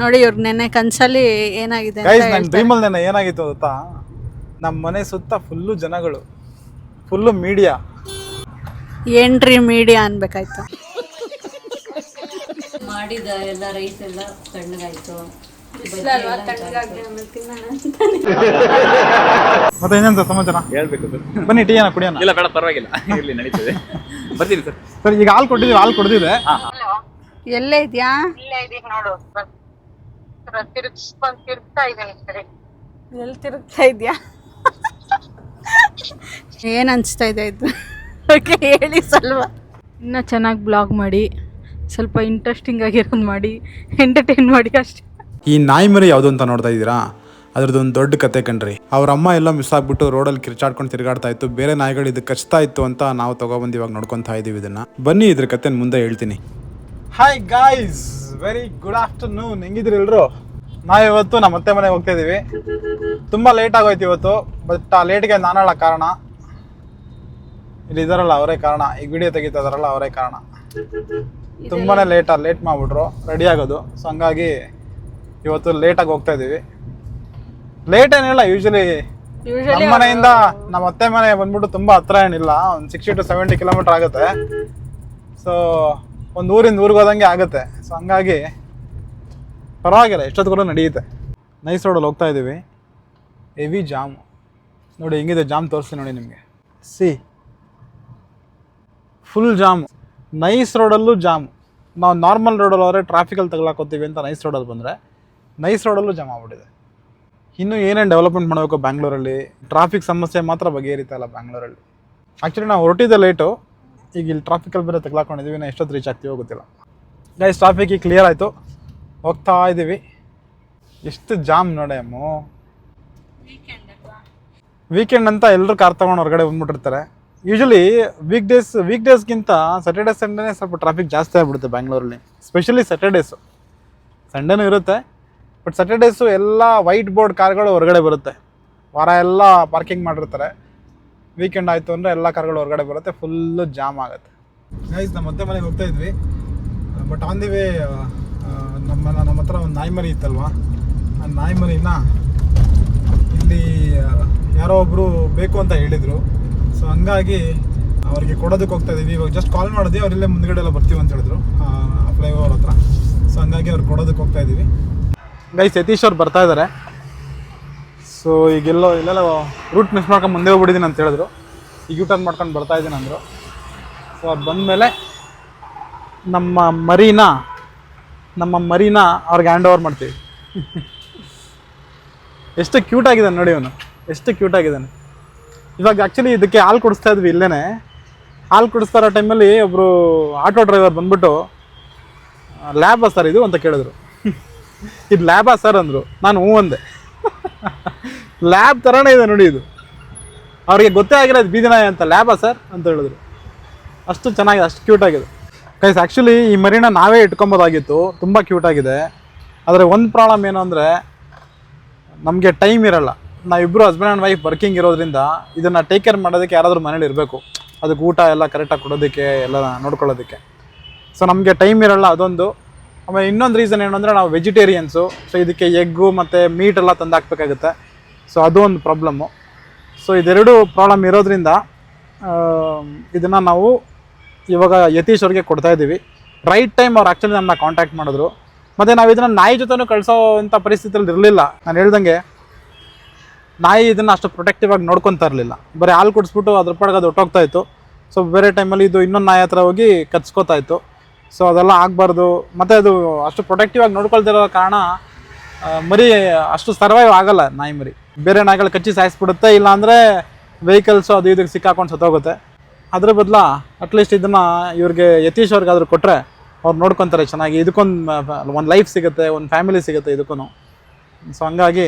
ನೋಡಿ ಇವ್ರ ನೆನ್ನೆ ಕನ್ಸಲ್ಲಿ ಏನಾಗಿದೆ ಅಂತ ಗೈಸ್ ನನ್ನ ಹೇಳ್ತಾರೆ. ಡ್ರೀಮಲ್ಲಿ ನೆನ್ನೆ ಏನಾಗಿತ್ತು ಗೊತ್ತಾ, ನಮ್ಮ ಮನೆ ಸುತ್ತ ಫುಲ್ಲು ಜನಗಳು, ಫುಲ್ಲು ಮೀಡಿಯಾ. ಏನ್ರಿ ಮೀಡಿಯಾ ಅನ್ಬೇಕಾಯ್ತು. ಮಾಡಿದ ಎಲ್ಲ ರೈಸ್ ಎಲ್ಲ ತಣ್ಣಗಾಯ್ತು. ಮತ್ತೆ ಏನಂತ ಸಮಾಚಾರ ಹೇಳ್ಬೇಕು ಸರ್. ಬನ್ನಿ ಟೀ ಏನ ಕುಡಿಯೋಣ. ಇಲ್ಲ ಬೇಡ ಪರವಾಗಿಲ್ಲ, ಇರ್ಲಿ ನಡೀತದೆ. ಬರ್ತೀನಿ ಸರ್. ಸರ್ ಈಗ ಹಾಲು ಕೊಟ್ಟಿದ್ದೀವಿ, ಹಾಲು ಕೊಡ್ದಿದೆ. ಎಲ್ಲೇ ಇದ್ಯಾ? ನೋಡು ತಿರುಗ್ತಾ ಇದ್ದೀನಿ ಸರಿ. ಎಲ್ಲಿ ತಿರುಗ್ತಾ ಇದ್ಯಾ? ಏನ್ ಅನ್ಸ್ತಾ ಇದೆ ಇದು? ಓಕೆ ಹೇಳಿ ಸ್ವಲ್ಪ. ಇನ್ನ ಚೆನ್ನಾಗಿ ಬ್ಲಾಗ್ ಮಾಡಿ, ಸ್ವಲ್ಪ ಇಂಟ್ರೆಸ್ಟಿಂಗ್ ಆಗಿರೋದು ಮಾಡಿ, ಎಂಟರ್ಟೈನ್ ಮಾಡಿ ಅಷ್ಟೇ. ಈ ನಾಯಿ ಮರಿ ಯಾವುದು ಅಂತ ನೋಡ್ತಾ ಇದ್ದೀರಾ? ಅದ್ರದ್ದೊಂದು ದೊಡ್ಡ ಕತೆ ಕಣ್ರಿ. ಅವ್ರ ಅಮ್ಮ ಎಲ್ಲ ಮಿಸ್ ಆಗ್ಬಿಟ್ಟು ರೋಡಲ್ಲಿ ಕಿರ್ಚಾಡ್ಕೊಂಡು ತಿರುಗಾಡ್ತಾ ಇತ್ತು. ಬೇರೆ ನಾಯಿಗಳು ಇದು ಕಚ್ತಾ ಇತ್ತು ಅಂತ ನಾವು ತಗೊಬಂದು ಇವಾಗ ನೋಡ್ಕೊತಾ ಇದೀವಿ ಇದನ್ನ. ಬನ್ನಿ ಇದ್ರ ಕತೆ ಮುಂದೆ ಹೇಳ್ತೀನಿ. Hi guys, very good afternoon. ಹೆಂಗಿದ್ರಿ ಎಲ್ರು? ನಾವು ಇವತ್ತು ನಮ್ಮ ಅತ್ತೆ ಮನೆಗೆ ಹೋಗ್ತಾ ಇದೀವಿ. ತುಂಬಾ ಲೇಟ್ ಆಗೋಯ್ತು ಇವತ್ತು. ಬಟ್ ಆ ಲೇಟ್ಗೆ ನಾನಲ್ಲ ಕಾರಣ, ಇಲ್ಲಿ ಇದಾರಲ್ಲ ಅವರೇ ಕಾರಣ. ಈಗ ವಿಡಿಯೋ ತೆಗಿತಾ ಇದಾರಲ್ಲ ಅವರೇ ಕಾರಣ. ತುಂಬಾನೇ ಲೇಟ್ ಮಾಡ್ಬಿಟ್ರು ರೆಡಿ ಆಗೋದು. ಸೊ ಹಂಗಾಗಿ ಇವತ್ತು ಲೇಟಾಗಿ ಹೋಗ್ತಾ ಇದೀವಿ. ಲೇಟ್ ಏನಿಲ್ಲ, ಯೂಶಲಿ ನಮ್ಮ ಮನೆಯಿಂದ ನಮ್ಮ ಅತ್ತೆ ಮನೆ ಬಂದ್ಬಿಟ್ಟು ತುಂಬಾ ಹತ್ರ ಏನಿಲ್ಲ, ಒಂದು 60 to 70 ಕಿಲೋಮೀಟರ್ ಆಗುತ್ತೆ. ಸೊ ಒಂದು ಊರಿಂದ ಊರಿಗೆ ಹೋದಂಗೆ ಆಗುತ್ತೆ. ಸೊ ಹಂಗಾಗಿ ಪರವಾಗಿಲ್ಲ, ಎಷ್ಟೊತ್ತು ಕೂಡ ನಡೆಯುತ್ತೆ. ನೈಸ್ ರೋಡಲ್ಲಿ ಹೋಗ್ತಾ ಇದ್ದೀವಿ. ಹೆವಿ ಜಾಮ್ ನೋಡಿ, ಹೆಂಗಿದೆ ಜಾಮ್ ತೋರಿಸ್ತೀನಿ ನೋಡಿ ನಿಮಗೆ. Full jam. ನೈಸ್ ರೋಡಲ್ಲೂ ಜಾಮ್. ನಾವು ನಾರ್ಮಲ್ ರೋಡಲ್ಲಿ ಹೋದರೆ ಟ್ರಾಫಿಕಲ್ಲಿ ತಗೊಳಕೋತೀವಿ ಅಂತ ನೈಸ್ ರೋಡಲ್ಲಿ ಬಂದರೆ ನೈಸ್ ರೋಡಲ್ಲೂ ಜಾಮ್ ಆಗ್ಬಿಟ್ಟಿದೆ. ಇನ್ನೂ ಏನೇನು ಡೆವಲಪ್ಮೆಂಟ್ ಮಾಡಬೇಕು ಬ್ಯಾಂಗ್ಳೂರಲ್ಲಿ. ಟ್ರಾಫಿಕ್ ಸಮಸ್ಯೆ ಮಾತ್ರ ಬಗೆಹರಿತಲ್ಲ ಬ್ಯಾಂಗ್ಳೂರಲ್ಲಿ. ಆ್ಯಕ್ಚುಲಿ ನಾವು ಹೊರಟಿದ್ದೆ ಲೇಟು, ಈಗ ಇಲ್ಲಿ ಟ್ರಾಫಿಕಲ್ಲಿ ಬೇರೆ ತಗೊಳಕೊಂಡಿದ್ದೀವಿ. ನಾವು ಎಷ್ಟೊತ್ತು ರೀಚ್ ಆಗ್ತೀವೋ ಗೊತ್ತಿಲ್ಲ. ಗೈಸ್ ಟ್ರಾಫಿಕ್ ಈಗ ಕ್ಲಿಯರ್ ಆಯಿತು, ಹೋಗ್ತಾ ಇದ್ದೀವಿ. ಎಷ್ಟು ಜಾಮ್ ನೋಡಿ ಅಮ್ಮು. ವೀಕೆಂಡ್ ಅಂತ ಎಲ್ಲರೂ ಕಾರ್ ತೊಗೊಂಡು ಹೊರಗಡೆ ಬಂದ್ಬಿಟ್ಟಿರ್ತಾರೆ. ಯೂಶಲಿ ವೀಕ್ಡೇಸ್ಗಿಂತ ಸ್ಯಾಟರ್ಡೆ ಸಂಡೇನೇ ಸ್ವಲ್ಪ ಟ್ರಾಫಿಕ್ ಜಾಸ್ತಿ ಆಗಿಬಿಡುತ್ತೆ ಬ್ಯಾಂಗ್ಳೂರಲ್ಲಿ, ಸ್ಪೆಷಲಿ ಸ್ಯಾಟರ್ಡೇಸು. ಸಂಡೇನೂ ಇರುತ್ತೆ, ಬಟ್ ಸ್ಯಾಟರ್ಡೇಸು ಎಲ್ಲ ವೈಟ್ ಬೋರ್ಡ್ ಕಾರ್ಗಳು ಹೊರಗಡೆ ಬರುತ್ತೆ. ವಾರ ಎಲ್ಲ ಪಾರ್ಕಿಂಗ್ ಮಾಡಿರ್ತಾರೆ. ವೀಕೆಂಡ್ ಆಯಿತು ಅಂದರೆ ಎಲ್ಲ ಕಾರ್ಗಳು ಹೊರಗಡೆ ಬರುತ್ತೆ, ಫುಲ್ಲು ಜಾಮ್ ಆಗುತ್ತೆ. ಗೈಸ್ ನಮ್ಮ ಅತ್ತೆ ಮನೆಗೆ ಹೋಗ್ತಾ ಇದ್ವಿ. ಬಟ್ ಆನ್ ದಿ ವೇ ನಮ್ಮ ಹತ್ರ ಒಂದು ನಾಯಿ ಮರಿ ಇತ್ತಲ್ವ, ಆ ನಾಯಿ ಮರಿನ ಇಲ್ಲಿ ಯಾರೋ ಒಬ್ಬರು ಬೇಕು ಅಂತ ಹೇಳಿದರು. ಸೊ ಹಂಗಾಗಿ ಅವ್ರಿಗೆ ಕೊಡೋದಕ್ಕೆ ಹೋಗ್ತಾ ಇದ್ದೀವಿ. ಇವಾಗ ಜಸ್ಟ್ ಕಾಲ್ ಮಾಡಿದ್ವಿ, ಅವರಿಲ್ಲೇ ಮುಂದ್ಗಡೆ ಎಲ್ಲ ಬರ್ತೀವಿ ಅಂತ ಹೇಳಿದ್ರು ಫ್ಲೈಓವರ್ ಹತ್ರ. ಸೊ ಹಂಗಾಗಿ ಅವ್ರು ಕೊಡೋದಕ್ಕೆ ಹೋಗ್ತಾ ಇದ್ದೀವಿ. ಗೈಸ್ ಯತೀಶ್ ಅವ್ರು ಬರ್ತಾ ಇದ್ದಾರೆ. ಸೊ ಈಗೆಲ್ಲೋ ಇಲ್ಲೆಲ್ಲ ರೂಟ್ ಮಿಸ್ ಮಾಡ್ಕೊಂಡು ಮುಂದೆ ಹೋಗ್ಬಿಟ್ಟಿದ್ದೀನಿ ಅಂತ ಹೇಳಿದ್ರು. ಈಗ ಯೂ ಟರ್ನ್ ಮಾಡ್ಕೊಂಡು ಬರ್ತಾ ಇದ್ದೀನಿ ಅಂದರು. ಸೊ ಅವ್ರು ಬಂದಮೇಲೆ ನಮ್ಮ ಮರಿನ ಅವ್ರಿಗೆ ಹ್ಯಾಂಡ್ ಓವರ್ ಮಾಡ್ತೀವಿ. ಎಷ್ಟು ಕ್ಯೂಟಾಗಿದ್ದಾನೆ ನೋಡಿ ಅವನು, ಎಷ್ಟು ಕ್ಯೂಟಾಗಿದ್ದಾನೆ. ಇವಾಗ ಆ್ಯಕ್ಚುಲಿ ಇದಕ್ಕೆ ಹಾಲು ಕುಡಿಸ್ತಾ ಇದ್ವಿ ಇಲ್ಲೇ. ಹಾಲು ಕುಡಿಸ್ತಾ ಇರೋ ಟೈಮಲ್ಲಿ ಒಬ್ಬರು ಆಟೋ ಡ್ರೈವರ್ ಬಂದ್ಬಿಟ್ಟು ಲ್ಯಾಬಾ ಸರ್ ಇದು ಅಂತ ಕೇಳಿದ್ರು. ಇದು ಲ್ಯಾಬಾ ಸರ್ ಅಂದರು. ನಾನು ಹ್ಞೂ ಅಂದೆ. ಲ್ಯಾಬ್ ಥರನೇ ಇದೆ ನೋಡಿ ಇದು. ಅವ್ರಿಗೆ ಗೊತ್ತೇ ಆಗಿರೋದು ಬೀದಿ ನಾಯಿ ಅಂತ. ಲ್ಯಾಬಾ ಸರ್ ಅಂತ ಹೇಳಿದ್ರು. ಅಷ್ಟು ಚೆನ್ನಾಗಿದೆ, ಅಷ್ಟು ಕ್ಯೂಟಾಗಿದೆ. ಗೈಸ್ ಆ್ಯಕ್ಚುಲಿ ಈ ಮರಿನ ನಾವೇ ಇಟ್ಕೊಬೋದಾಗಿತ್ತು, ತುಂಬ ಕ್ಯೂಟಾಗಿದೆ. ಆದರೆ ಒಂದು ಪ್ರಾಬ್ಲಮ್ ಏನು ಅಂದರೆ ನಮಗೆ ಟೈಮ್ ಇರೋಲ್ಲ. ನಾವಿಬ್ಬರು ಹಸ್ಬೆಂಡ್ ಆ್ಯಂಡ್ ವೈಫ್ ವರ್ಕಿಂಗ್ ಇರೋದ್ರಿಂದ ಇದನ್ನು ಟೇಕ್ ಕೇರ್ ಮಾಡೋದಕ್ಕೆ ಯಾರಾದರೂ ಮನೇಲಿ ಇರಬೇಕು. ಅದಕ್ಕೆ ಊಟ ಎಲ್ಲ ಕರೆಕ್ಟಾಗಿ ಕೊಡೋದಕ್ಕೆ, ಎಲ್ಲ ನೋಡ್ಕೊಳ್ಳೋದಕ್ಕೆ. ಸೊ ನಮಗೆ ಟೈಮ್ ಇರೋಲ್ಲ, ಅದೊಂದು. ಆಮೇಲೆ ಇನ್ನೊಂದು ರೀಸನ್ ಏನು ಅಂದರೆ ನಾವು ವೆಜಿಟೇರಿಯನ್ಸು. ಸೊ ಇದಕ್ಕೆ ಎಗ್ಗು ಮತ್ತು ಮೀಟ್ ಎಲ್ಲ ತಂದು ಹಾಕ್ಬೇಕಾಗುತ್ತೆ. ಸೊ ಅದು ಒಂದು ಪ್ರಾಬ್ಲಮ್ಮು. ಸೊ ಇದೆರಡು ಪ್ರಾಬ್ಲಮ್ ಇರೋದ್ರಿಂದ ಇದನ್ನು ನಾವು ಇವಾಗ ಯತೀಶ್ ಅವ್ರಿಗೆ ಕೊಡ್ತಾಯಿದ್ದೀವಿ. ರೈಟ್ ಟೈಮ್ ಅವ್ರು ಆ್ಯಕ್ಚುಲಿ ನನ್ನ ಕಾಂಟ್ಯಾಕ್ಟ್ ಮಾಡಿದ್ರು. ಮತ್ತು ನಾವು ಇದನ್ನು ನಾಯಿ ಜೊತೆನೂ ಕಳಿಸೋ ಅಂಥ ಪರಿಸ್ಥಿತಿಯಲ್ಲಿ ಇರಲಿಲ್ಲ. ನಾನು ಹೇಳ್ದಂಗೆ ನಾಯಿ ಇದನ್ನು ಅಷ್ಟು ಪ್ರೊಟೆಕ್ಟಿವ್ ಆಗಿ ನೋಡ್ಕೊತಾ ಇರಲಿಲ್ಲ. ಬರೀ ಹಾಲು ಕುಡಿಸ್ಬಿಟ್ಟು ಅದ್ರ ಪಡೆಗೆ ಅದು ಹೊಟ್ಟೋಗ್ತಾ ಇತ್ತು. ಸೊ ಬೇರೆ ಟೈಮಲ್ಲಿ ಇದು ಇನ್ನೊಂದು ನಾಯಿ ಹತ್ರ ಹೋಗಿ ಕಚ್ಕೋತಾ ಇತ್ತು. ಸೊ ಅದೆಲ್ಲ ಆಗಬಾರ್ದು. ಮತ್ತು ಅದು ಅಷ್ಟು ಪ್ರೊಟೆಕ್ಟಿವ್ ಆಗಿ ನೋಡ್ಕೊಳ್ತಿರೋ ಕಾರಣ ಮರಿ ಅಷ್ಟು ಸರ್ವೈವ್ ಆಗಲ್ಲ ನಾಯಿ ಮರಿ. ಬೇರೆ ನಾಯಿಗಳು ಕಚ್ಚಿ ಸಾಯಿಸ್ಬಿಡುತ್ತೆ, ಇಲ್ಲಾಂದರೆ ವೆಹಿಕಲ್ಸು ಅದು ಇದಕ್ಕೆ ಸಿಕ್ಕಾಕೊಂಡು ಸತ್ತೋಗುತ್ತೆ. ಅದ್ರ ಬದಲ ಅಟ್ಲೀಸ್ಟ್ ಇದನ್ನು ಇವ್ರಿಗೆ ಯತೀಶ್ ಅವ್ರಿಗಾದ್ರೂ ಕೊಟ್ಟರೆ ಅವ್ರು ನೋಡ್ಕೊತಾರೆ ಚೆನ್ನಾಗಿ. ಇದಕ್ಕೊಂದು ಲೈಫ್ ಸಿಗುತ್ತೆ, ಒಂದು ಫ್ಯಾಮಿಲಿ ಸಿಗುತ್ತೆ ಇದಕ್ಕೂ. ಸೊ ಹಂಗಾಗಿ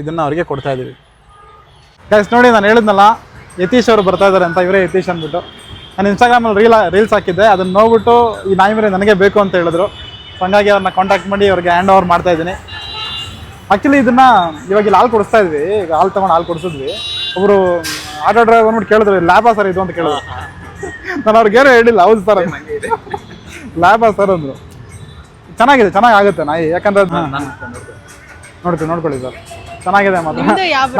ಇದನ್ನು ಅವ್ರಿಗೆ ಕೊಡ್ತಾಯಿದ್ದೀವಿ. ಗೈಸ್ ನೋಡಿ, ನಾನು ಹೇಳಿದ್ನಲ್ಲ ಯತೀಶ್ ಅವರು ಬರ್ತಾ ಇದ್ದಾರೆ ಅಂತ, ಇವರೇ ಯತೀಶ್ ಅಂದ್ಬಿಟ್ಟು. ನಾನು ಇನ್ಸ್ಟಾಗ್ರಾಮಲ್ಲಿ ರೀಲ್ಸ್ ಹಾಕಿದ್ದೆ. ಅದನ್ನು ನೋಡ್ಬಿಟ್ಟು ಈ ನಾಯಿ ಮರಿ ನನಗೆ ಬೇಕು ಅಂತ ಹೇಳಿದ್ರು. ಸೊ ಹಂಗಾಗಿ ಅವ್ರನ್ನ ಕಾಂಟ್ಯಾಕ್ಟ್ ಮಾಡಿ ಅವ್ರಿಗೆ ಹ್ಯಾಂಡ್ ಓವರ್ ಮಾಡ್ತಾಯಿದ್ದೀನಿ. ಆ್ಯಕ್ಚುಲಿ ಇದನ್ನು ಇವಾಗ ಇಲ್ಲಿ ಹಾಲು ಕೊಡಿಸ್ತಾ ಇದ್ವಿ. ಈಗ ಹಾಲು ತೊಗೊಂಡು ಹಾಲು ಕೊಡಿಸಿದ್ವಿ. ಒಬ್ಬರು ಆಟೋ ಡ್ರೈವರ್ ಬಂದ್ಬಿಟ್ಟು ಕೇಳಿದ್ರು, ಲ್ಯಾಬಾ ಸರ್ ಇದು ಅಂತ ಕೇಳಿದ್ರು. ನಾನು ಅವ್ರಿಗೇನೋ ಹೇಳಿಲ್ಲ. ಹೌದು ಸರ್, ಲ್ಯಾಬಾ ಸರ್ ಅಂದರು. ಚೆನ್ನಾಗಿ ಆಗುತ್ತೆ ನಾಯಿ, ಯಾಕಂದ್ರೆ ನೋಡ್ಕೊಳ್ಳಿ ಸರ್, ಚೆನ್ನಾಗಿದೆ ಮಾತ್ರ.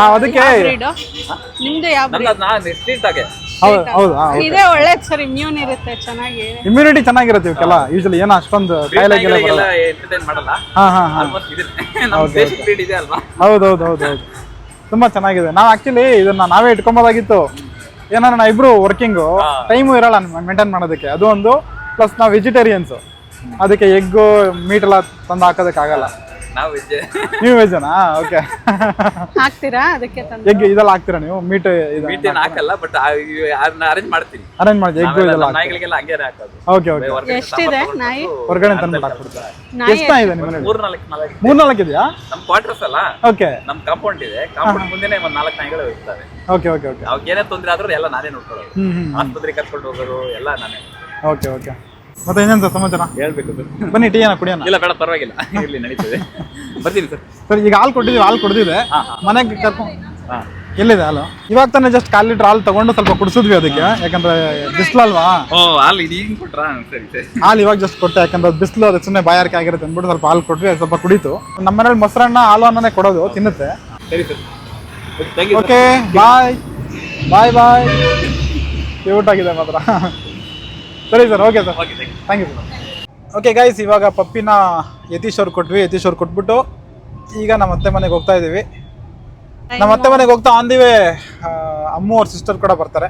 ನಾವು ಅದಕ್ಕೆ ನಿಮ್ದು ಯಾವ ಸ್ಟ್ರೀಟ್ ಆಗಿ ಹೌದು ಇದೇ ಒಳ್ಳೇದು ಸರ್, ಇಮ್ಯೂನ್ ಇರುತ್ತೆ ಚೆನ್ನಾಗಿ, ಇಮ್ಯುನಿಟಿ ಚೆನ್ನಾಗಿರುತ್ತೆ ಇವಕ್ಕೆಲ್ಲ. ಯೂಶಲಿ ಏನೋ ಅಷ್ಟೊಂದು ಕಾಯಿಲೆ ಎಂಟರ್ಟೈನ್ ಮಾಡಲ್ಲ. ಹಾ ಆಲ್ಮೋಸ್ಟ್ ಇದೆ ನಮ್ಮ ದೇಶದ ಬ್ರೀಡ್ ಇದೆ ಅಲ್ವಾ. ಹೌದು ತುಂಬಾ ಚೆನ್ನಾಗಿದೆ. ನಾವು ಆಕ್ಚುಲಿ ಇದನ್ನ ನಾವೇ ಇಟ್ಕೊಂಬೋದಾಗಿತ್ತು, ಏನಾರ ಇಬ್ರು ವರ್ಕಿಂಗು, ಟೈಮು ಇರಲ್ಲ ಮೇಂಟೈನ್ ಮಾಡೋದಕ್ಕೆ. ಅದು ಒಂದು ಪ್ಲಸ್ ನಾವು ವೆಜಿಟೇರಿಯನ್ಸು, ಅದಕ್ಕೆ ಎಗ್ಗು ಮೀಟ್ ಎಲ್ಲ ತಂದು ಹಾಕೋದಕ್ಕಾಗಲ್ಲ. ನಾವು ವೆಜ್. ನೀವು ವೆಜ್ಜನಾ? ಓಕೆ. ಹಾಕ್ತೀರಾ ಅದಕ್ಕೆ? ಎಗ್ ಇದೆಲ್ಲ ಹಾಕ್ತೀರಾ ನೀವು? ಮೀಟ್ ಏನು ಹಾಕಲ್ಲ, ಬಟ್ ಅರೇಂಜ್ ಮಾಡ್ತೀನಿ. ಅರೇಂಜ್ ಮಾಡಿ ಎಗ್ ಇದೆಲ್ಲ ನಾಯಿಗಳಿಗೆಲ್ಲ ಹಂಗೆ ಹಾಕೋದು. ಓಕೆ. ಎಷ್ಟಿದೆ ನಾಯಿ? ಹೊರಗಡೆ ತಂದ್ಬಿಟ್ಟು ಹಾಕ್ಬಿಡ್ತಾರೆ. ಎಷ್ಟು ನಾಯಿ ಇದೆ ನಿಮ್ಮ ಮನೇಲಿ? 3-4 ಇದೆಯಾ? ನಮ್ಮ ಕ್ವಾರ್ಟರ್ಸ್ ಅಲ್ಲ, ಓಕೆ. ನಮ್ಮ ಕಾಂಪೌಂಡ್ ಇದೆ. ಕಾಂಪೌಂಡ್ ಮುಂದೆನೆ ಒಂದು 4 ನಾಯಿಗಳು ಇರ್ತವೆ. ಓಕೆ. ಅವ್ರಿಗೆ ಏನೇ ತೊಂದರೆ ಆದ್ರೂ ಎಲ್ಲ ನಾನೇ ನೋಡ್ಕೊಳ್ಳೋದು. ಆಸ್ಪತ್ರೆಗೆ ಕರ್ಕೊಂಡು ಹೋಗೋರು ಎಲ್ಲ ನಾನೇ. ಓಕೆ. ಮತ್ತೆ ಇನ್ನೇನು ಸರ್ ಸಮಾಚಾರ? ಹೇಳ್ಬೇಕು ಸರ್. ಬನ್ನಿ ಟೀ ಏನೋ ಕುಡಿಯೋಣ. ಇಲ್ಲ ಬೇಡ, ಪರವಾಗಿಲ್ಲ, ಇರ್ಲಿ, ನಡೀತದೆ. ಬರ್ತೀನಿ ಸರ್. ಈಗ ಹಾಲು ಕೊಡ್ತಿದ್ದೆ ಮನೆಗೆ ಕರ್ಕೊಂಡು. ಎಲ್ಲಿದೆ ಹಾಲು? ಇವಾಗ ತಾನೇ ಜಸ್ಟ್ 1/4 ಲೀಟರ್ ಹಾಲು ತಗೊಂಡು ಸ್ವಲ್ಪ ಕುಡಿಸಿದ್ವಿ ಅದಕ್ಕೆ, ಯಾಕಂದ್ರೆ ಬಿಸಿಲಲ್ವಾ. ಹಾಲು ಈಗ ಕೊಟ್ರಾ? ಸರಿ. ಹಾಲು ಇವಾಗ ಜಸ್ಟ್ ಕೊಟ್ಟೆ, ಯಾಕಂದ್ರೆ ಬಿಸಿಲು ಅದಕ್ಕೆ ಸುಮ್ಮನೆ ಬಾಯಾರಿಕೆ ಆಗಿರುತ್ತೆ ಅಂದ್ಬಿಟ್ಟು ಸ್ವಲ್ಪ ಹಾಲು ಕೊಟ್ವಿ, ಅದು ಸ್ವಲ್ಪ ಕುಡಿತು. ನಮ್ಮ ಮನೇಲಿ ಮೊಸರನ್ನ ಹಾಲು ಅನ್ನೋನೇ ಕೊಡೋದು, ತಿನ್ನುತ್ತೆ. ಸರಿ ಸರ್. ಓಕೆ, ಬಾಯ್. ಕ್ಯೂಟ್ ಆಗಿದೆ ಮಾತ್ರ. ಸರಿ sir, okay sir, thank you sir. Okay guys, ಇವಾಗ ಪಪ್ಪಿನ ಯತೀಶ್ ಅವ್ರು ಕೊಟ್ಬಿಟ್ಟು ಈಗ ನಮ್ಮ ಅತ್ತೆ ಮನೆಗೆ ಹೋಗ್ತಾ ಇದ್ದೀವಿ. ನಮ್ಮ ಅತ್ತೆ ಮನೆಗೆ ಹೋಗ್ತಾ ಆನ್ ದಿ ವೇ ಅಮ್ಮು ಅವ್ರ ಸಿಸ್ಟರ್ ಕೂಡ ಬರ್ತಾರೆ.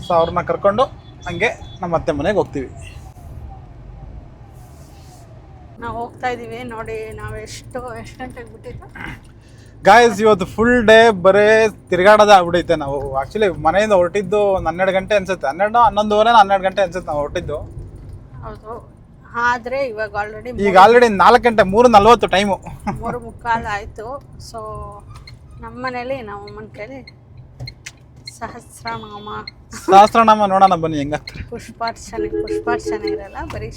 ಸೊ ಅವ್ರನ್ನ ಕರ್ಕೊಂಡು ಹಂಗೆ ನಮ್ಮ ಅತ್ತೆ ಮನೆಗೆ ಹೋಗ್ತೀವಿ. ನಾವು ಹೋಗ್ತಾ ಇದೀವಿ ನೋಡಿ. ನಾವು ಎಷ್ಟು ಗಂಟೆಗೆ ಬಿಟ್ಟಿದ್ದು ಗಾಯ್ಸ್? ಇವತ್ತು ಫುಲ್ ಡೇ ಬರೇ ತಿರುಗಾಡೋದೇ ಆಗ್ಬಿಡೈತೆ. ನಾವು ಆ್ಯಕ್ಚುಲಿ ಮನೆಯಿಂದ ಹೊರಟಿದ್ದು 12 ಗಂಟೆ ಅನ್ಸುತ್ತೆ, 12 ಗಂಟೆ ಅನ್ಸುತ್ತೆ ನಾವು ಹೊರಟಿದ್ದು. ಹೌದು, ಆದರೆ ಇವಾಗ ಆಲ್ರೆಡಿ 4 ಗಂಟೆ 3:40 ಟೈಮು, 3:45 ಆಯಿತು. ಸೊ ನಮ್ಮ ಮನೇಲಿ ನಾವು ಅಮ್ಮನ ಕೈಲಿ ಸಹಸ್ರನಾಮ ನೋಡೋಣ ಬನ್ನಿ ಹೆಂಗಾಗ್ತಾರೆ. ಪುಷ್ಪಾರ್ಚನೆ ಇರಲ್ಲ, ಬರೀ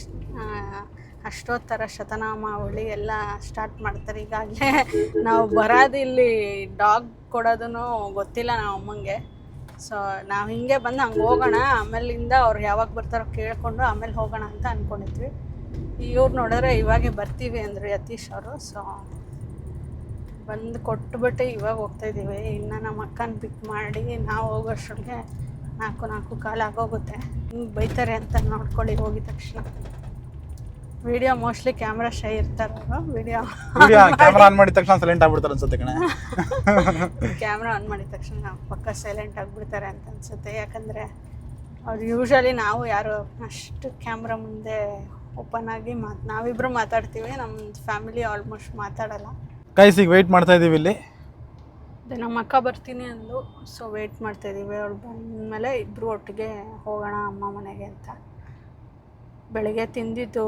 ಅಷ್ಟೋತ್ತರ ಶತನಾಮಾವಳಿ ಎಲ್ಲ ಸ್ಟಾರ್ಟ್ ಮಾಡ್ತಾರೆ. ಈಗಾಗಲೇ ನಾವು ಬರೋದು ಇಲ್ಲಿ ಡಾಗ್ ಕೊಡೋದೂ ಗೊತ್ತಿಲ್ಲ ನಾವು ಅಮ್ಮಂಗೆ. ಸೊ ನಾವು ಹಿಂಗೆ ಬಂದು ಹಂಗೆ ಹೋಗೋಣ, ಆಮೇಲಿಂದ ಅವ್ರು ಯಾವಾಗ ಬರ್ತಾರೋ ಕೇಳಿಕೊಂಡು ಆಮೇಲೆ ಹೋಗೋಣ ಅಂತ ಅಂದ್ಕೊಂಡಿದ್ವಿ. ಇವ್ರು ನೋಡಿದ್ರೆ ಇವಾಗೆ ಬರ್ತೀವಿ ಅಂದರು ಯತೀಶ್ ಅವರು. ಸೊ ಬಂದು ಕೊಟ್ಟುಬಿಟ್ಟು ಇವಾಗ ಹೋಗ್ತಾಯಿದ್ದೀವಿ. ಇನ್ನು ನಮ್ಮ ಅಕ್ಕನ ಪಿಕ್ ಮಾಡಿ ನಾವು ಹೋಗೋಷ್ಟೊಳಗೆ 4:45 ಆಗೋಗುತ್ತೆ. ಹಿಂಗೆ ಬೈತಾರೆ ಅಂತ ನೋಡ್ಕೊಳ್ಳಿ ಹೋಗಿದ ತಕ್ಷಣ. ವಿಡಿಯೋ ಮೋಸ್ಟ್ಲಿ ಕ್ಯಾಮ್ರಾ ಶೈ ಇರ್ತಾರೆ ಅವರು. ವಿಡಿಯೋ ಕ್ಯಾಮ್ರಾ ಆನ್ ಮಾಡಿದ ತಕ್ಷಣ ಸೈಲೆಂಟ್ ಆಗ್ಬಿಡ್ತಾರೆ ಅನ್ಸುತ್ತೆ ಕಣೆ. ಕ್ಯಾಮ್ರಾ ಆನ್ ಮಾಡಿದ ತಕ್ಷಣ ಪಕ್ಕ ಸೈಲೆಂಟ್ ಆಗಿಬಿಡ್ತಾರೆ ಅಂತ ಅನ್ಸುತ್ತೆ. ಯಾಕಂದರೆ ಅವ್ರು ಯೂಶ್ವಲಿ ನಾವು ಯಾರು ಅಷ್ಟು ಕ್ಯಾಮ್ರಾ ಮುಂದೆ ಓಪನ್ ಆಗಿ ನಾವಿಬ್ಬರು ಮಾತಾಡ್ತೀವಿ, ನಮ್ಮ ಫ್ಯಾಮಿಲಿ ಆಲ್ಮೋಸ್ಟ್ ಮಾತಾಡಲ್ಲ. ಗೈಸ್ ಈಗ ವೆಯ್ಟ್ ಮಾಡ್ತಾ ಇದ್ದೀವಿ ಇಲ್ಲಿ. ಅದೇ ನಮ್ಮ ಅಕ್ಕ ಬರ್ತೀನಿ ಅಂದು, ಸೊ ವೆಯ್ಟ್ ಮಾಡ್ತಾಯಿದ್ದೀವಿ. ಅವಳು ಬಂದಮೇಲೆ ಇಬ್ಬರು ಒಟ್ಟಿಗೆ ಹೋಗೋಣ ಅಮ್ಮ ಮನೆಗೆ ಅಂತ. ಬೆಳಗ್ಗೆ ತಿಂದಿದ್ದು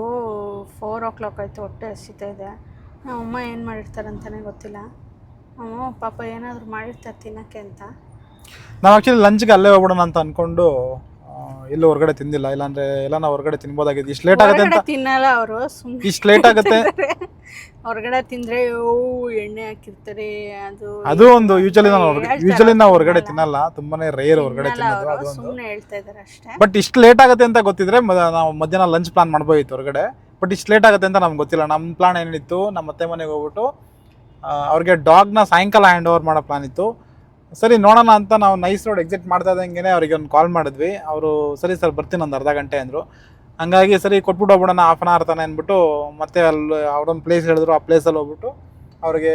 4 o'clock ಆಯಿತು, ಹೊಟ್ಟೆ ಹಸಿತಾ ಇದೆ. ಅಮ್ಮ ಏನು ಮಾಡಿರ್ತಾರೆ ಅಂತಲೇ ಗೊತ್ತಿಲ್ಲ. ಅಮ್ಮ ಪಾಪ ಏನಾದರೂ ಮಾಡಿರ್ತಾರೆ ತಿನ್ನೋಕ್ಕೆ ಅಂತ. ನಾವು ಆ್ಯಕ್ಚುಲಿ ಲಂಚ್ಗೆ ಅಲ್ಲೇ ಹೋಗ್ಬಿಡೋಣ ಅಂತ ಅಂದ್ಕೊಂಡು ಎಲ್ಲೂ ಹೊರಗಡೆ ತಿಂದಿಲ್ಲ. ಇಲ್ಲಾಂದರೆ ಎಲ್ಲ ನಾವು ಹೊರಗಡೆ ತಿನ್ಬೋದಾಗಿದೆ. ಇಷ್ಟು ಲೇಟ್ ಆಗುತ್ತೆ ಅಂತ ತಿನ್ನಲ್ಲ ಅವರು, ಸುಮ್ಮನೆ ಇಷ್ಟು ಲೇಟ್ ಆಗುತ್ತೆ. ಹೊರಗಡೆ ತಿಂದರೆ ಎಣ್ಣೆ ಹಾಕಿರ್ತಾರೆ. ಅದು ಒಂದು ಯೂಶಲಿ ನಾವು ಹೊರಗಡೆ ತಿನ್ನಲ್ಲ, ತುಂಬಾನೇ ರೇರ್ ಹೊರಗಡೆ ತಿನ್ನೋದು. ಅದು ಸುಮ್ಮನೆ ಹೇಳ್ತಾ ಇದ್ದಾರೆ ಅಷ್ಟೇ. ಬಟ್ ಇಷ್ಟು ಲೇಟ್ ಆಗುತ್ತೆ ಅಂತ ಗೊತ್ತಿದ್ರೆ ನಾವು ಮಧ್ಯಾಹ್ನ ಲಂಚ್ ಪ್ಲಾನ್ ಮಾಡ್ಬೋದಿತ್ತು ಹೊರಗಡೆ. ಬಟ್ ಇಷ್ಟು ಲೇಟ್ ಆಗುತ್ತೆ ಅಂತ ನಮ್ಗೆ ಗೊತ್ತಿಲ್ಲ. ನಮ್ಮ ಪ್ಲಾನ್ ಏನಿತ್ತು, ನಮ್ಮ ಅತ್ತೆ ಮನೆಗೆ ಹೋಗ್ಬಿಟ್ಟು ಅವ್ರಿಗೆ ಡಾಗ್ನ ಸಾಯಂಕಾಲ ಹ್ಯಾಂಡ್ ಓವರ್ ಮಾಡೋ ಪ್ಲಾನ್ ಇತ್ತು. ಸರಿ ನೋಡೋಣ ಅಂತ ನಾವು ನೈಸ್ ರೋಡ್ ಎಕ್ಸಿಟ್ ಮಾಡ್ತಾ ಇದ್ದಂಗೆ ಅವರಿಗೆ ಒಂದು ಕಾಲ್ ಮಾಡಿದ್ವಿ. ಅವರು ಸರಿ ಸರ್ ಬರ್ತೀನಿ ಒಂದು ಅರ್ಧ ಗಂಟೆ ಅಂದರು. ಹಂಗಾಗಿ ಸರಿ ಕೊಟ್ಬಿಟ್ಟು ಹೋಗ್ಬಿಡೋಣ, 1/2 hour ತಾನೆ ಅಂದ್ಬಿಟ್ಟು ಮತ್ತೆ ಅಲ್ಲಿ ಅವ್ರೊಂದು ಪ್ಲೇಸ್ ಹೇಳಿದ್ರು. ಆ ಪ್ಲೇಸಲ್ಲಿ ಹೋಗ್ಬಿಟ್ಟು ಅವ್ರಿಗೆ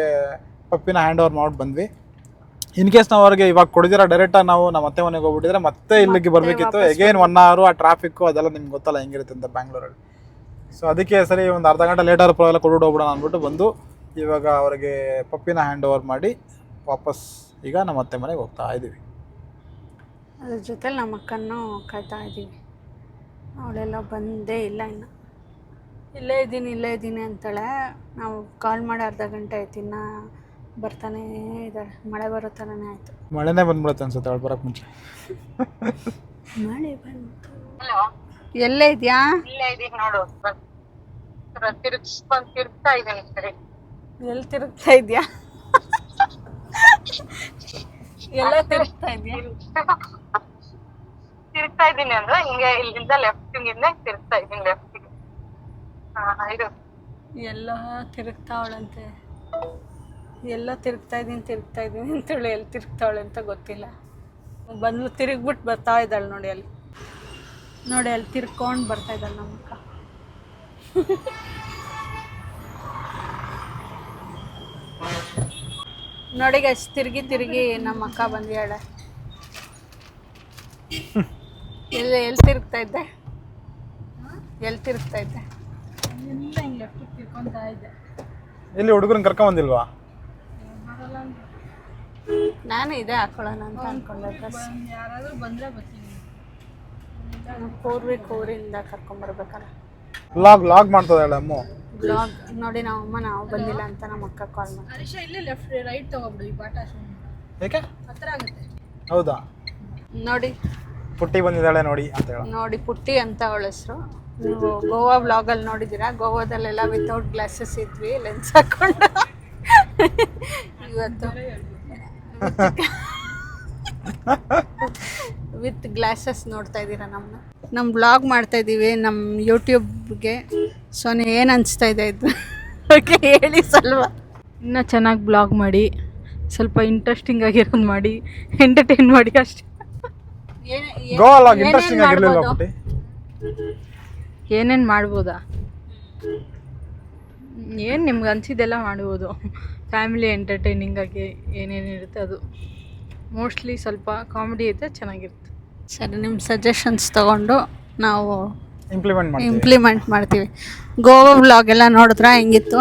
ಪಪ್ಪಿನ ಹ್ಯಾಂಡ್ ಓವರ್ ಮಾಡಿ ಬಂದ್ವಿ. ಇನ್ ಕೇಸ್ ನಾವು ಅವ್ರಿಗೆ ಇವಾಗ ಕೊಡಿದಿರ ಡೈರೆಕ್ಟಾಗಿ ನಾವು ನಮ್ಮ ಅತ್ತೆ ಮನೆಗೆ ಹೋಗ್ಬಿಟ್ಟಿದ್ರೆ ಮತ್ತೆ ಇಲ್ಲಿಗೆ ಬರಬೇಕಿತ್ತು. ಎಗೇನ್ 1 hour ಆ ಟ್ರಾಫಿಕ್ಕು ಅದೆಲ್ಲ ನಿಮ್ಗೆ ಗೊತ್ತಲ್ಲ ಹೆಂಗಿರುತ್ತೆ ಅಂತ ಬ್ಯಾಂಗ್ಳೂರಲ್ಲಿ. ಸೊ ಅದಕ್ಕೆ ಸರಿ ಒಂದು ಅರ್ಧ ಗಂಟೆ ಲೇಟ್ ಆದ್ರೂ ಪರವಾಗಿಲ್ಲ ಕೊಟ್ಬಿಟ್ಟು ಹೋಗ್ಬಿಡೋಣ ಅಂದ್ಬಿಟ್ಟು ಬಂದು ಇವಾಗ ಅವ್ರಿಗೆ ಪಪ್ಪಿನ ಹ್ಯಾಂಡ್ ಓವರ್ ಮಾಡಿ ವಾಪಸ್ ಈಗ ನಮ್ಮ ಅತ್ತೆ ಮನೆಗೆ ಹೋಗ್ತಾ ಇದ್ದೀವಿ. ಅದ್ರ ಜೊತೆಲಿ ನಮ್ಮ ಅಕ್ಕನ್ನು ಕಾಯ್ತಾ ಇದ್ದೀವಿ. ಅವಳೆಲ್ಲ ಬಂದೇ ಇಲ್ಲ ಇನ್ನು. ಇಲ್ಲೇ ಇದ್ದೀನಿ ಅಂತಾಳೆ. ನಾವು ಕಾಲ್ ಮಾಡಿ ಅರ್ಧ ಗಂಟೆ ಆಯ್ತು, ಇನ್ನು ಬರ್ತಾನೇ ಇದ್ದಾಳೆ. ಮಳೆ ಬರೋ ಥರನೇ ಆಯಿತು. ಮಳೆನೇ ಬಂದ್ಬಿಡುತ್ತೆ ಅನ್ಸುತ್ತೆ ಅವಳು ಬರೋಕ್ಕೆ ಮುಂಚೆ. ಮಳೆ ಬಂತು. ಹಲೋ, ಎಲ್ಲೇ ಇದೆಯಾ? ಇಲ್ಲೇ ಇದೀನಿ ನೋಡು. ತಿರುಗ್ತಾ ಇದ್ದೀನಿ. ಸರಿ, ಎಲ್ಲಿ ತಿರುಗ್ತಾ ಇದೆಯಾ? ಎಲ್ಲ ತಿರುಗ್ತಾ ಇದೆಯಾ? ತಿರುಗ್ತಾ ಇದ್ದೀನಿ ಅಂದ್ರೆ ಹಿಂಗೆ ಇಲ್ಲಿಂದ ಲೆಫ್ಟಿಂದ ತಿರುಗ್ತಾ ಇದ್ದೀನಿ. ಲೆಫ್ಟಿಗೆ ಇದು ಎಲ್ಲ ತಿರುಗ್ತಾವಳಂತೆ, ಎಲ್ಲ ತಿರುಗ್ತಾ ಇದ್ದೀನಿ ಅಂತೇಳಿ ಎಲ್ಲಿ ತಿರುಗ್ತಾವಳೆ ಅಂತ ಗೊತ್ತಿಲ್ಲ. ಬಂದು ತಿರುಗ್ಬಿಟ್ಟು ಬರ್ತಾ ಇದ್ದಾಳೆ ನೋಡಿ ಅಲ್ಲಿ ತಿರ್ಕೊಂಡು ಬರ್ತಾ ಇದ್ದಾಳೆ ನಮ್ಮ ಅಕ್ಕ. ನೋಡಿ ಗೈಸ್, ತಿರುಗಿ ನಮ್ಮ ಅಕ್ಕ ಬಂದಿಯಾಳೆ. ಎಲ್ಲಿ ತಿರುಗ್ತಾ ಇದ್ದೆ? ಎಲ್ಲಿ ತಿರುಗ್ತಾ ಇದ್ದೆ? ಎಲ್ಲ ಹಿಂಗೆ ಲೆಫ್ಟ್ ತಿರ್ಕೊತಾ ಇದ್ದೆ. ಎಲ್ಲಿ ಹುಡುಗರನ್ನ ಕರ್ಕೊಂಬಂದಿಲ್ವಾ? ನಾನು ಇದೇ ಹಾಕೊಳ್ಳೋಣ ಅಂತ ಅನ್ಕೊಂಡೆ ಡ್ರೆಸ್. ಯಾರಾದರೂ ಬಂದರೆ ಬರ್ತೀನಿ. ಊರಿಂದ ಕರ್ಕೊಂಬರ್ಬೇಕಲ್ಲ. ಲಾಗ್ ಮಾಡ್ತದಾಳೆ ಅಮ್ಮ. ಬ್ಲಾಗ್ ನೋಡಿ ನಾವು ಬಂದಿಲ್ಲ ಅಂತ ನಮ್ಮ ಅಕ್ಕ ಕಾಲ್ ಮಾಡಿ. ಹರೀಶ ಇಲ್ಲೇ ಲೆಫ್ಟ್ ರೈಟ್ ತಗೊಬಿಡು, ಈ ಬಾಟ ಏಕೆ ಹತ್ರ ಆಗುತ್ತೆ. ಹೌದಾ? ನೋಡಿ ಪುಟ್ಟಿ ಬಂದಿದ್ದಾಳೆ ನೋಡಿ ಅಂತ ಹೇಳ. ನೋಡಿ ಪುಟ್ಟಿ ಅಂತ ಅವಳ ಹೆಸರು. ನೀವು ಗೋವಾ ವ್ಲಾಗಲ್ಲಿ ನೋಡಿದ್ದೀರಾ? ಗೋವಾದಲ್ಲೆಲ್ಲ ವಿತೌಟ್ ಗ್ಲಾಸಸ್ ಇದ್ವಿ, ಲೆನ್ಸ್ ಹಾಕೊಂಡು. ಇವತ್ತು ವಿತ್ ಗ್ಲಾಸಸ್ ನೋಡ್ತಾ ಇದ್ದೀರಾ ನಮ್ಮ ಬ್ಲಾಗ್ ಮಾಡ್ತಾ ಇದ್ದೀವಿ ನಮ್ಮ ಯೂಟ್ಯೂಬ್ಗೆ. ಸೊ ಏನು ಅನಿಸ್ತಾ ಇದೆ ಇದು ಓಕೆ ಹೇಳಿ ಸ್ವಲ್ಪ. ಇನ್ನೂ ಚೆನ್ನಾಗಿ ಬ್ಲಾಗ್ ಮಾಡಿ, ಸ್ವಲ್ಪ ಇಂಟ್ರೆಸ್ಟಿಂಗ್ ಆಗಿರೋದು ಮಾಡಿ, ಎಂಟರ್ಟೈನ್ ಮಾಡಿ ಅಷ್ಟೇ. ಗೋವಾ ಲಾಗ್ ಇಂಟ್ರೆಸ್ಟಿಂಗ್ ಆಗಿರಲಿಲ್ಲ ಪುಟ್ಟಿ? ಏನೇನು ಮಾಡ್ಬೋದಾ? ಏನು ನಿಮ್ಗೆ ಅನಿಸಿದ್ದೆಲ್ಲ ಮಾಡ್ಬೋದು. ಫ್ಯಾಮಿಲಿ ಎಂಟರ್ಟೈನಿಂಗ್ ಆಗಿ ಏನೇನಿರುತ್ತೆ ಅದು. ಮೋಸ್ಟ್ಲಿ ಸ್ವಲ್ಪ ಕಾಮಿಡಿ ಇದ್ದರೆ ಚೆನ್ನಾಗಿರುತ್ತೆ. ಸರಿ, ನಿಮ್ಮ ಸಜೆಷನ್ಸ್ ತೊಗೊಂಡು ನಾವು ಇಂಪ್ಲಿಮೆಂಟ್ ಮಾಡ್ತೀವಿ. ಗೋವಾ ವ್ಲಾಗ್ ಎಲ್ಲ ನೋಡಿದ್ರಾ? ಹೆಂಗಿತ್ತು?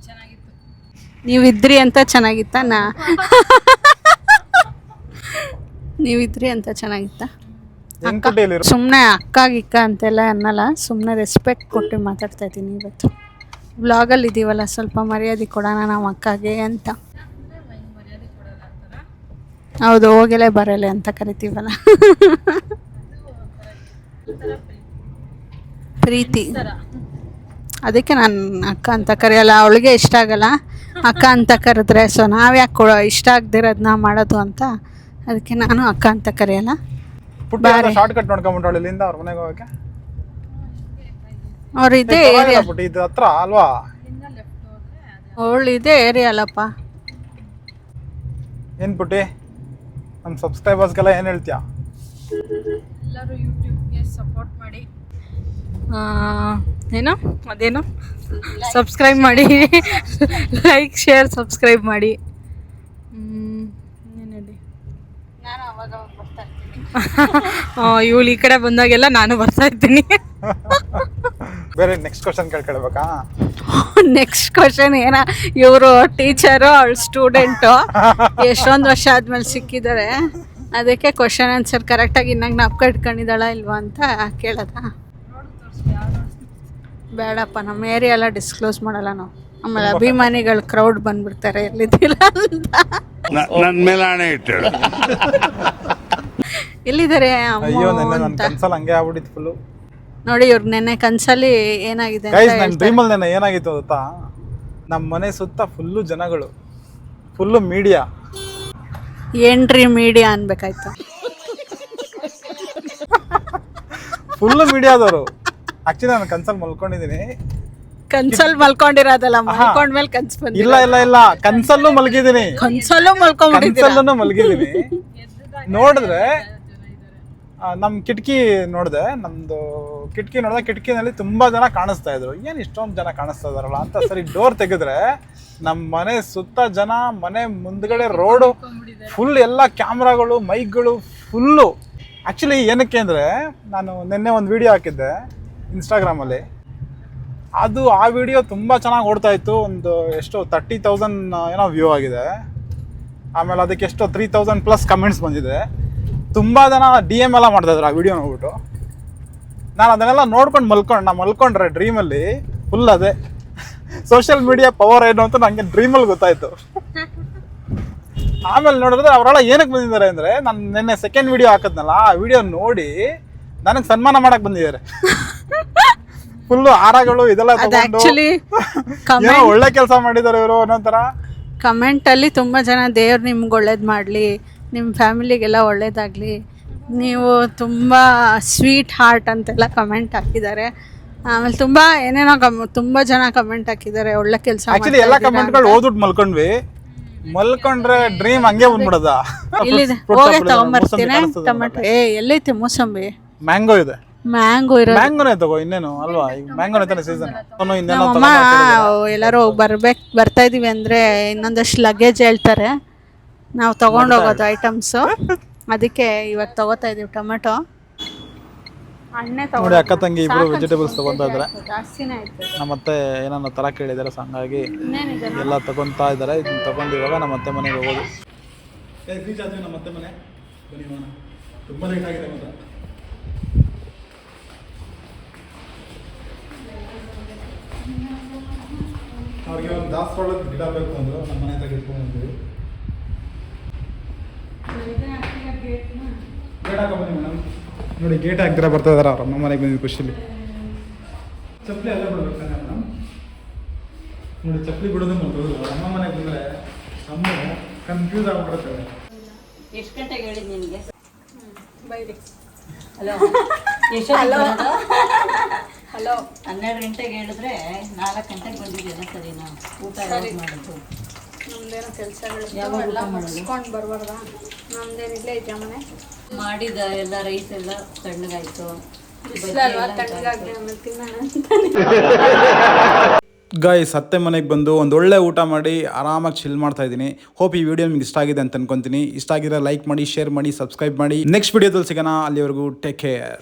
ಚೆನ್ನಾಗಿತ್ತು. ನೀವಿದ್ರಿ ಅಂತ ಚೆನ್ನಾಗಿತ್ತಾ? ನೀವಿದ್ರಿ ಅಂತ ಚೆನ್ನಾಗಿತ್ತಾ? ಸುಮ್ಮನೆ ಅಕ್ಕ ಗಿಕ್ಕ ಅಂತೆಲ್ಲ ಅನ್ನಲ್ಲ, ಸುಮ್ಮನೆ ರೆಸ್ಪೆಕ್ಟ್ ಕೊಟ್ಟು ಮಾತಾಡ್ತಾ ಇದ್ದೀನಿ. ಇವತ್ತು ವ್ಲಾಗಲ್ಲಿ ಇದ್ದೀವಲ್ಲ, ಸ್ವಲ್ಪ ಮರ್ಯಾದೆ ಕೊಡೋಣ ನಮ್ಮ ಅಕ್ಕಗೆ ಅಂತ. ಹೌದು, ಹೋಗಲೇ ಬರಲೆ ಅಂತ ಕರಿತೀವಲ್ಲ, ಪ್ರೀತಿ. ಅದಕ್ಕೆ ನಾನು ಅಕ್ಕ ಅಂತ ಕರೆಯಲ್ಲ, ಅವಳಿಗೆ ಇಷ್ಟ ಆಗಲ್ಲ ಅಕ್ಕ ಅಂತ ಕರೆದ್ರೆ. ಸೊ ನಾವು ಯಾಕೆ ಇಷ್ಟ ಆಗದಿರೋದನ್ನ ಮಾಡೋದು ಅಂತ, ಅದಕ್ಕೆ ನಾನು ಅಕ್ಕ ಅಂತ ಕರೆಯಲ್ಲ. ಶಾರ್ಟ್ ಕಟ್ ನೋಡ್ಕೊಂಡ್ಬಿಟ್ಟವಳು ಇಲ್ಲಿಂದ ಅವ್ರ ಮನೆಗೆ ಹೋಗಕ್ಕೆ. ಅವ್ರು ಇದೇ ಏರಿಯಾ, ಇದು ಹತ್ರ ಅಲ್ವಾ? ಅವಳು ಇದೇ ಏರಿಯಾ ಅಲ್ಲಪ್ಪ. ಏನು ಪುಟ್ಟಿ, ನಮ್ಮ ಸಬ್ಸ್ಕ್ರೈಬರ್ಸ್ಗೆಲ್ಲ ಏನು ಹೇಳ್ತೀಯಾ? ಎಲ್ಲರೂ ಯೂಟ್ಯೂಬ್ಗೆ ಸಪೋರ್ಟ್ ಮಾಡಿ, ಅದೇನೋ ಸಬ್ಸ್ಕ್ರೈಬ್ ಮಾಡಿ, ಲೈಕ್ ಶೇರ್ ಸಬ್ಸ್ಕ್ರೈಬ್ ಮಾಡಿ. ಏನೇಳಿ ನಾನು ಅವಾಗ ಬರ್ತಾ ಇರ್ತೀನಿ. ಇವಳು ಈ ಕಡೆ ಬಂದಾಗೆಲ್ಲ ನಾನು ಬರ್ತಾ ಇರ್ತೀನಿ. ಬೇರೆ ನೆಕ್ಸ್ಟ್ ಕ್ವಶನ್ ಕೇಳ್ಕೊಳ್ಬೇಕಾ? ನೆಕ್ಸ್ಟ್ ಕ್ವಶನ್ ಇವರು ಟೀಚರು, ಅವಳು ಸ್ಟೂಡೆಂಟು, ಎಷ್ಟೊಂದು ವರ್ಷ ಆದ್ಮೇಲೆ ಸಿಕ್ಕಿದ್ದಾರೆ. ಅದಕ್ಕೆ ಕ್ವಶನ್ ಆನ್ಸರ್ ಕರೆಕ್ಟಾಗಿ ಇನ್ನೂ ಜ್ಞಾಪಕ ಇಟ್ಕೊಂಡಿದ್ದಾಳ ಇಲ್ವಾ ಅಂತ ಕೇಳೋದ? ಬೇಡಪ್ಪ, ನಮ್ಮ ಏರಿಯಾ ಎಲ್ಲ ಡಿಸ್ಕ್ಲೋಸ್ ಮಾಡಲ್ಲ ನಾವು. ಆಮೇಲೆ ಅಭಿಮಾನಿಗಳು ಕ್ರೌಡ್ ಬಂದ್ಬಿಡ್ತಾರೆ ಎಲ್ಲಿದ್ದಿಲ್ಲ ಅಂತ. ನನ್ನ ಮೇಲೆ ಆಣೆ ಇಟ್ಟಳು. ಎಲ್ಲಿದ್ದಾರೆ ಅಯ್ಯೋ, ನನ್ನ ಕನ್ಸಲ್ಲಿ ಹಂಗೆ ಆಗ್ಬಿಟ್ಟಿತ್ತು ಫುಲ್ಲು. ನೋಡಿ, ಇವ್ರ ನೆನ್ನೆ ಕನ್ಸಲ್ಲಿ ಏನಾಗಿದೆ ನನ್ನ ಡ್ರೀಮಲ್ಲಿ ನೆನ್ನೆ ಏನಾಗಿತ್ತು ಗೊತ್ತಾ? ನಮ್ಮ ಮನೆ ಸುತ್ತ ಫುಲ್ಲು ಜನಗಳು, ಫುಲ್ಲು ಮೀಡಿಯಾ. ಏನ್ರಿ ಮೀಡಿಯಾ ಅನ್ಬೇಕಾಯ್ತು. ಫುಲ್ಲು ಮೀಡಿಯಾದವರು. ಆಕ್ಚುಲಿ ನಾನು ಕನ್ಸಲ್ಲಿ ಮಲ್ಕೊಂಡಿದ್ದೀನಿ. ಕನ್ಸಲ್ಲಿ ಮಲ್ಕೊಂಡಿರೋದಲ್ಲ, ಮಲ್ಕೊಂಡ್ಮೇಲೆ ಕನ್ಸು ಬಂದಿಲ್ಲ. ಇಲ್ಲ, ಕನ್ಸಲ್ಲೂ ಮಲಗಿದ್ದೀನಿ. ಕನ್ಸಲ್ಲೂ ಮಲಗಿದ್ದೀನಿ. ನೋಡಿದ್ರೆ ನಮ್ಮ ಕಿಟಕಿ ನೋಡಿದೆ, ನಮ್ದು ಕಿಟಕಿ ನೋಡಿದೆ. ಕಿಟಕಿನಲ್ಲಿ ತುಂಬಾ ಜನ ಕಾಣಿಸ್ತಾ ಇದ್ರು. ಏನು ಇಷ್ಟೊಂದು ಜನ ಕಾಣಿಸ್ತಾ ಇದಾರಲ್ಲ ಅಂತ ಸರಿ ಡೋರ್ ತೆಗೆದ್ರೆ ನಮ್ಮ ಮನೆ ಸುತ್ತ ಜನ, ಮನೆ ಮುಂದ್ಗಡೆ ರೋಡು ಫುಲ್, ಎಲ್ಲ ಕ್ಯಾಮ್ರಾಗಳು, ಮೈಕ್ಗಳು ಫುಲ್ಲು. ಆ್ಯಕ್ಚುಲಿ ಏನಕ್ಕೆ ಅಂದರೆ, ನಾನು ನಿನ್ನೆ ಒಂದು ವಿಡಿಯೋ ಹಾಕಿದ್ದೆ ಇನ್ಸ್ಟಾಗ್ರಾಮಲ್ಲಿ. ಆ ವಿಡಿಯೋ ತುಂಬ ಚೆನ್ನಾಗಿ ಓಡ್ತಾ ಇತ್ತು. ಒಂದು ಎಷ್ಟು 30,000 ಏನೋ ವ್ಯೂ ಆಗಿದೆ. ಆಮೇಲೆ ಅದಕ್ಕೆ ಎಷ್ಟು 3,000+ ಕಮೆಂಟ್ಸ್ ಬಂದಿದೆ. ತುಂಬ ಜನ DM ಎಲ್ಲ ಮಾಡ್ತಾಯಿದ್ರು ಆ ವಿಡಿಯೋ ನೋಡ್ಬಿಟ್ಟು. ನಾನು ಅದನ್ನೆಲ್ಲ ನೋಡ್ಕೊಂಡು ಮಲ್ಕೊಂಡ್ರೆ ಡ್ರೀಮಲ್ಲಿ ಫುಲ್ ಅದೇ ಸೋಷಿಯಲ್ ಮೀಡಿಯಾ ಪವರ್ ಏನು ಅಂತ ನನಗೆ ಡ್ರೀಮಲ್ಲಿ ಗೊತ್ತಾಯಿತು. ಆಮೇಲೆ ನೋಡಿದ್ರೆ ಅವರೆಲ್ಲ ಏನಕ್ಕೆ ಬಂದಿದ್ದಾರೆ ಅಂದರೆ, ನಾನು ನಿನ್ನೆ ಸೆಕೆಂಡ್ ವಿಡಿಯೋ ಹಾಕಿದ್ನಲ್ಲ, ಆ ವಿಡಿಯೋ ನೋಡಿ ನನಗೆ ಸನ್ಮಾನ ಮಾಡಕ್ಕೆ ಬಂದಿದ್ದಾರೆ. ಫುಲ್ಲು ಹಾರಗಳು ಇದೆಲ್ಲ ತಗೊಂಡು ಒಳ್ಳೆ ಕೆಲಸ ಮಾಡಿದ್ದಾರೆ ಇವರು ಅನ್ನೋಂಥರ. ಕಮೆಂಟಲ್ಲಿ ತುಂಬ ಜನ ದೇವ್ರು ನಿಮ್ಗೆ ಒಳ್ಳೇದು ಮಾಡಲಿ, ನಿಮ್ಮ ಫ್ಯಾಮಿಲಿಗೆಲ್ಲ ಒಳ್ಳೇದಾಗಲಿ, ನೀವು ತುಂಬ ಸ್ವೀಟ್ ಹಾರ್ಟ್ ಅಂತೆಲ್ಲ ಕಮೆಂಟ್ ಹಾಕಿದ್ದಾರೆ. ಆಮೇಲೆ ತುಂಬಾ ಏನೇನೋ ತುಂಬಾ ಜನ ಕಮೆಂಟ್ ಹಾಕಿದ್ದಾರೆ ಒಳ್ಳೆ ಕೆಲಸ ಆಕ್ಚುಲಿ ಎಲ್ಲ ಕಮೆಂಟ್ಗಳು ಓದ್ಬಿಟ್ಟು ಮಲ್ಕೊಂಡ್ವಿ. ಮಲ್ಕೊಂಡ್ರೆ ಡ್ರೀಮ್ ಹಂಗೆ ಬಂದ್ಬಿಡದ. ಇಲ್ಲಿದೆ ಹೋಗಿ ತಗೊಂಬರ್ತೀನಿ ಟೊಮೆಟೊ. ಎಲ್ಲೈತೆ ಮೂಸಂಬಿ? ಮ್ಯಾಂಗೋ ಇದೆ. ಮ್ಯಾಂಗೋ ಇರೋ ಮ್ಯಾಂಗೋನೇ ತಗೋ, ಇನ್ನೇನು ಅಲ್ವಾ, ಈಗ ಮ್ಯಾಂಗೋನೇ ತಾನೆ ಸೀಸನ್. ಇನ್ನೇನೋ ನಮ್ಮಮ್ಮ ಎಲ್ಲರೂ ಬರ್ತಾ ಇದೀವಿ ಅಂದ್ರೆ ಇನ್ನೊಂದಷ್ಟು ಲಗೇಜ್ ಹೇಳ್ತಾರೆ, ನಾವು ತಗೊಂಡೋಗೋದು ಐಟಮ್ಸು. ಅದಕ್ಕೆ ಇವಾಗ ತಗೋತಾ ಇದೀವಿ ಟೊಮೆಟೊ. ಅಣ್ಣೆ ನೋಡಿ ಅಕ್ಕ ತಂಗಿ ಇಬ್ರು ವೆಜಿಟೇಬಲ್ಸ್ ತಗೊಂತಾ ಇದ್ದಾರೆ. ಜಾಸ್ತಿನೇ ಆಯ್ತು. ನಮ್ಮ ಅತ್ತೆ ಏನನ್ನ ತರ ಕೇಳಿದ್ದಾರೆ, ಸೊ ಹಂಗಾಗಿ ಇನ್ನೇನಿದೆ ಎಲ್ಲ ತಗೊಂತಾ ಇದ್ದಾರೆ. ಇದನ್ನ ತಗೊಂಡು ಇವಾಗ ನಮ್ಮ ಅತ್ತೆ ಮನೆಗೆ ಹೋಗೋದು. ನಮ್ಮ ಅತ್ತೆ ಮನೆ ಬನ್ನಿ ಹೋಗೋಣ. ತುಂಬ ಲೇಟ್ ಆಗಿದೆ ಮಾತ್ರ. ಅವ್ರಿಗೆ ಒಂದು ದಾಸವಾಳದ ಗಿಡ ಬೇಕು ಅಂದರು, ನಮ್ಮ ಮನೆ ಹತ್ರ ಇಟ್ಕೊಂಡಿದ್ವಿ. ಗೇಟ್ ಹಾಕೊಂಡ್ಬನ್ನಿ ಮೇಡಮ್. ನೋಡಿ ಗೇಟ್ ಹಾಕ್ದಿರ ಬರ್ತಾ ಇದಾರೆ ಅವ್ರು. ನಮ್ಮ ಮನೆಗೆ ಬಂದಿದ್ದು ಖುಷಿಲಿ. ಚಪ್ಪಲಿ ಎಲ್ಲ ಬಿಡ್ಬೇಕು ತಾನೆ ಮೇಡಮ್. ನೋಡಿ ಚಪ್ಪಲಿ ಬಿಡೋದು ಮಾಡ್ಬೋದು. ಅಮ್ಮ ಮನೆಗೆ ಬಂದರೆ ಅಮ್ಮ ಕನ್ಫ್ಯೂಸ್ ಆಗ್ಬಿಡ್ತಾರೆ. ಎಷ್ಟು ಗಂಟೆಗೆ ಹೇಳಿದ್ ನಿನಗೆ? ಬೈರಿ. ಹಲೋ ಹಲೋ 12 ಗಂಟೆಗೆ ಹೇಳಿದ್ರೆ 4 ಗಂಟೆಗೆ ಬಂದಿದ್ದೀನ. ಸರಿನಾ? ಊಟ ಯಾವಾಗ ಮಾಡೋದು? ನಮ್ದೇನೋ ಕೆಲಸಗಳು ಯಾವಾಗ ಎಲ್ಲ ಊಟ ಮಾಡೋದು? ಮುಗಿಸ್ಕೊಂಡು ಬರ್ಬಾರ್ದ? ನಮ್ದೇನಿಲ್ಲ ಇದೆ ಮನೆ. ಮಾಡಿದ ಎಲ್ಲ ರೈಸ್ ಎಲ್ಲ ತಣ್ಣಗಾಯ್ತು. ಬಿಸಿಲಲ್ವಾ ತಣ್ಣಗಾಗ್ಲಿ ಆಮೇಲೆ ತಿನ್ನೋಣ ಅಂತ. ಗಾಯ್ಸ್, ಅತ್ತೆ ಮನೆಗೆ ಬಂದು ಒಂದು ಒಳ್ಳೆ ಊಟ ಮಾಡಿ ಆರಾಮಾಗಿ ಚಿಲ್ ಮಾಡ್ತಾ ಇದ್ದೀನಿ. ಹೋಪ್ ಈ ವಿಡಿಯೋ ನಿಮ್ಗೆ ಇಷ್ಟ ಆಗಿದೆ ಅಂತ ಅನ್ಕೊಂತೀನಿ. ಇಷ್ಟ ಆಗಿದ್ರೆ ಲೈಕ್ ಮಾಡಿ, ಶೇರ್ ಮಾಡಿ, ಸಬ್ಸ್ಕ್ರೈಬ್ ಮಾಡಿ. ನೆಕ್ಸ್ಟ್ ವಿಡಿಯೋದಲ್ಲಿ ಸಿಗೋಣ. ಅಲ್ಲಿವರೆಗೂ ಟೇಕ್ ಕೇರ್.